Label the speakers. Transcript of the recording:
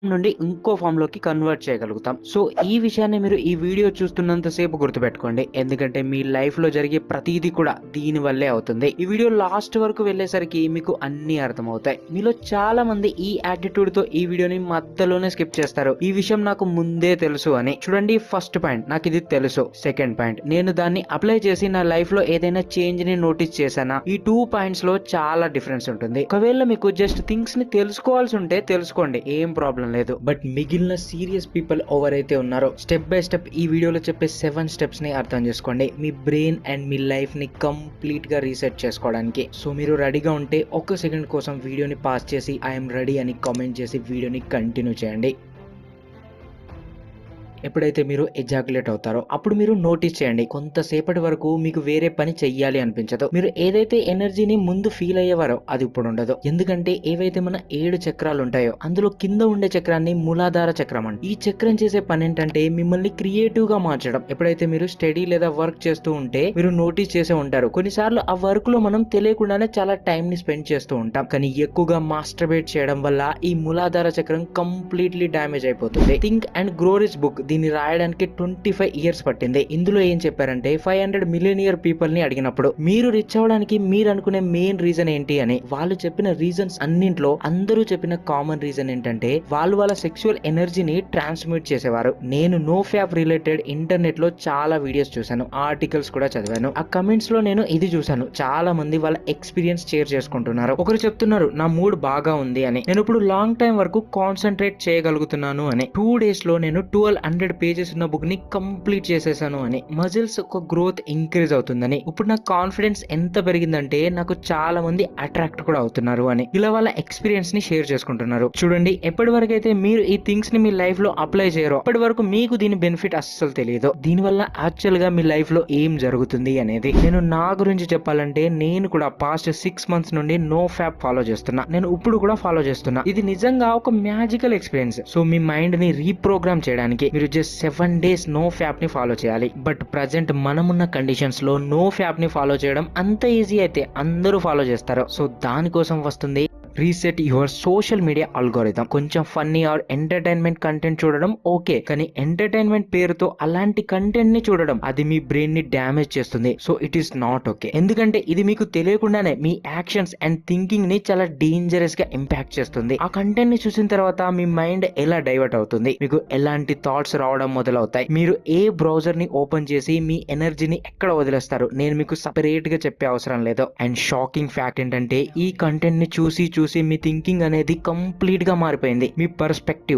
Speaker 1: నుండి ఇంకో ఫామ్‌లోకి కన్వర్ట్ చేయగలుగుతాం. సో, ఈ విషయాన్ని మీరు ఈ వీడియో చూస్తున్నంత సేపు గుర్తుపెట్టుకోండి. ఎందుకంటే మీ లైఫ్‌లో జరిగే ప్రతీది కూడా దీని వల్లే అవుతుంది. ఈ వీడియో లాస్ట్ వరకు వెళ్ళేసరికి మీకు అన్నీ అర్థమవుతాయి. మీలో చాలా మంది ఈ యాటిట్యూడ్‌తో ఈ వీడియోని మధ్యలోనే స్కిప్ చేస్తారు. ఈ విషయం నాకు ముందే తెలుసు అని. చూడండి, ఫస్ట్ పాయింట్ నాకిది తెలుసు. సెకండ్ పాయింట్ నేను దాన్ని అప్లై చేసి నా లైఫ్‌లో ఏదైనా చేంజ్‌ని నోటీస్ చేశానా? ఈ 2 పాయింట్స్‌లో చాలా డిఫరెన్స్ ఉంటుంది. ఒకవేళ మీకు జస్ట్ థింగ్స్‌ని తెలుసుకోవాల్సి ఉంటే తెలుసుకోండి. ఏం ప్రాబ్లమ్ లేదు. బట్ మిగిలిన సీరియస్ పీపుల్ ఎవరైతే ఉన్నారో స్టెప్ బై స్టెప్ ఈ వీడియోలో చెప్పే 7 స్టెప్స్ ని అర్థం చేసుకోండి. మీ బ్రెయిన్ అండ్ మీ లైఫ్ ని కంప్లీట్ గా రీసెట్ చేసుకోవడానికి. సో మీరు రెడీగా ఉంటే ఒక్క సెకండ్ కోసం వీడియోని పాస్ చేసి ఐఎమ్ రెడీ అని కామెంట్ చేసి వీడియోని కంటిన్యూ చేయండి. ఎప్పుడైతే మీరు ఎజాక్యులేట్ అవుతారో అప్పుడు మీరు నోటీస్ చేయండి, కొంతసేపటి వరకు మీకు వేరే పని చెయ్యాలి అనిపించదు. మీరు ఏదైతే ఎనర్జీని ముందు ఫీల్ అయ్యేవారో అది ఇప్పుడు ఉండదు. ఎందుకంటే ఏవైతే మన 7 చక్రాలు ఉంటాయో అందులో కింద ఉండే చక్రాన్ని మూలాధార చక్రం అండి. ఈ చక్రం చేసే పని ఏంటంటే మిమ్మల్ని క్రియేటివ్ గా మార్చడం. ఎప్పుడైతే మీరు స్టడీ లేదా వర్క్ చేస్తూ ఉంటే మీరు నోటీస్ చేసే ఉంటారు, కొన్నిసార్లు ఆ వర్క్ లో మనం తెలియకుండానే చాలా టైం ని స్పెండ్ చేస్తూ ఉంటాం. కానీ ఎక్కువగా మాస్టర్బేట్ చేయడం వల్ల ఈ మూలాధార చక్రం కంప్లీట్లీ డ్యామేజ్ అయిపోతుంది. Think and grow rich book దీన్ని రాయడానికి 25 ఇయర్స్ పట్టింది. ఇందులో ఏం చెప్పారంటే 500 మిలియనియర్ పీపుల్ ని అడిగినప్పుడు మీరు రిచ్ అవడానికి మీరు అనుకునే మెయిన్ రీజన్ ఏంటి అని, వాళ్ళు చెప్పిన రీజన్స్ అన్నింట్లో అందరూ చెప్పిన కామన్ రీజన్ ఏంటంటే వాళ్ళు వాళ్ళ సెక్సువల్ ఎనర్జీని ట్రాన్స్మిట్ చేసేవారు. నేను నో ఫ్యాప్ రిలేటెడ్ ఇంటర్నెట్ లో చాలా వీడియోస్ చూసాను, ఆర్టికల్స్ కూడా చదివాను. ఆ కమెంట్స్ లో నేను ఇది చూసాను, చాలా మంది వాళ్ళ ఎక్స్పీరియన్స్ షేర్ చేసుకుంటున్నారు. ఒకరు చెప్తున్నారు నా మూడ్ బాగా ఉంది అని, నేను ఇప్పుడు లాంగ్ టైం వరకు కాన్సన్ట్రేట్ చేయగలుగుతున్నాను అని, 2 డేస్ లో నేను 1200 పేజెస్ ఉన్న బుక్ ని కంప్లీట్ చేసేసాను అని, మజిల్స్ ఒక గ్రోత్ ఇంక్రీజ్ అవుతుందని, ఇప్పుడు నా కాన్ఫిడెన్స్ ఎంత పెరిగిందంటే నాకు చాలా మంది అట్రాక్ట్ కూడా అవుతున్నారు అని, ఇలా వాళ్ళ ఎక్స్పీరియన్స్ ని షేర్ చేసుకుంటున్నారు. చూడండి, ఎప్పటి వరకు అయితే మీరు ఈ థింగ్స్ ని మీ లైఫ్ లో అప్లై చేయరో అప్పటి వరకు మీకు దీని బెనిఫిట్ అస్సలు తెలియదు. దీనివల్ల యాక్చువల్ గా మీ లైఫ్ లో ఏం జరుగుతుంది అనేది. నేను నా గురించి చెప్పాలంటే నేను కూడా పాస్ట్ 6 మంత్స్ నుండి నో ఫ్యాప్ ఫాలో చేస్తున్నా. నేను ఇప్పుడు కూడా ఫాలో చేస్తున్నా. ఇది నిజంగా ఒక మ్యాజికల్ ఎక్స్పీరియన్స్. సో మీ మైండ్ ని రీప్రోగ్రామ్ చేయడానికి మీరు జస్ట్ 7 డేస్ నో ఫ్యాప్ ని ఫాలో చేయాలి. బట్ ప్రజెంట్ మనమున్న కండిషన్స్ లో నో ఫ్యాప్ ని ఫాలో చేయడం అంత ఈజీ అయితే అందరూ ఫాలో చేస్తారు. సో దానికోసం వస్తుంది reset your social media algorithm. కొంచెం ఫన్నీ ఆర్ ఎంటర్టైన్మెంట్ కంటెంట్ చూడడం ఓకే, కానీ ఎంటర్టైన్మెంట్ పేరుతో అలాంటి కంటెంట్ ని చూడడం అది మీ బ్రెయిన్ ని డ్యామేజ్ చేస్తుంది. So it is not okay. ఎందుకంటే ఇది మీకు తెలియకుండానే మీ యాక్షన్స్ అండ్ థింకింగ్ ని చాలా డేంజరస్ గా ఇంపాక్ట్ చేస్తుంది. ఆ కంటెంట్ ని చూసిన తర్వాత మీ మైండ్ ఎలా డైవర్ట్ అవుతుంది, మీకు ఎలాంటి థాట్స్ రావడం మొదలవుతాయి, మీరు ఏ బ్రౌజర్ ని ఓపెన్ చేసి మీ ఎనర్జీని ఎక్కడ వదిలేస్తారు, నేను మీకు సపరేట్ గా చెప్పే అవసరం లేదు. అండ్ షాకింగ్ ఫ్యాక్ట్ ఏంటంటే ఈ కంటెంట్ ని చూసి మీ థింకింగ్ అనేది కంప్లీట్ గా మారిపోయింది. మీ పర్స్పెక్టివ్